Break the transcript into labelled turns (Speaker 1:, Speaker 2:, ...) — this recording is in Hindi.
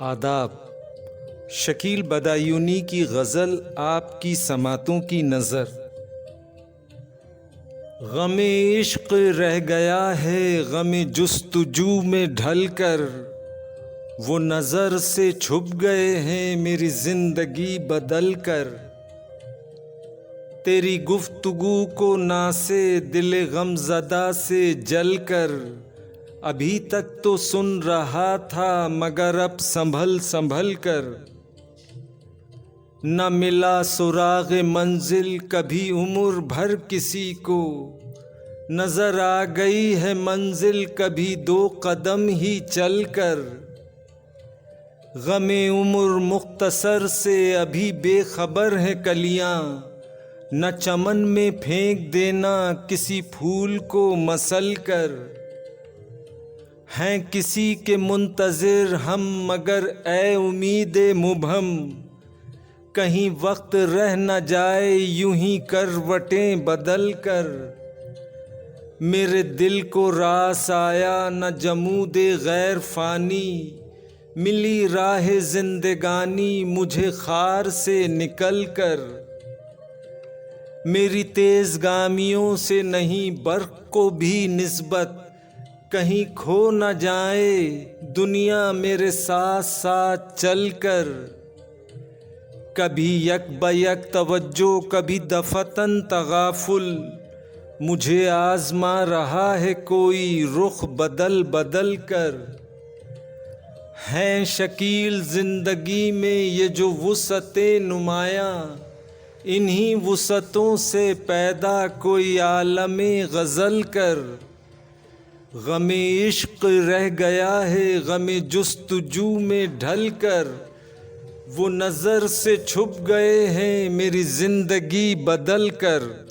Speaker 1: आदाब। शकील बदायूनी की गज़ल आपकी समातों की नज़र। गमे इश्क रह गया है गमे जुस्तजू में ढलकर, वो नज़र से छुप गए हैं मेरी ज़िंदगी बदल कर। तेरी गुफ्तगू को नासे दिल गमज़दा से जल कर, अभी तक तो सुन रहा था मगर अब संभल संभल कर। न मिला सुराग मंजिल कभी उम्र भर किसी को, नजर आ गई है मंजिल कभी 2 कदम ही चल कर। गमे उम्र मुख्तसर से अभी बेखबर है कलियां, न चमन में फेंक देना किसी फूल को मसल कर। हैं किसी के मुंतज़िर हम मगर ए उम्मीदे मुबहम, कहीं वक्त रह न जाए यूं ही करवटें बदल कर। मेरे दिल को रास आया न जमूदे गैर फ़ानी, मिली राह जिंदगानी मुझे खार से निकल कर। मेरी तेज़ गामियों से नहीं बर्क़ को भी निस्बत, कहीं खो न जाए दुनिया मेरे साथ साथ चल कर। कभी यक बयक तवज्जो कभी दफतन तगाफुल, मुझे आज़मा रहा है कोई रुख बदल बदल कर। हैं शकील ज़िंदगी में ये जो वुसअतें नुमायाँ, इन्हीं वुसअतों से पैदा कोई आलमे गज़ल कर। गमे इश्क रह गया है गमे जुस्तजू में ढल कर, वो नज़र से छुप गए हैं मेरी ज़िंदगी बदल कर।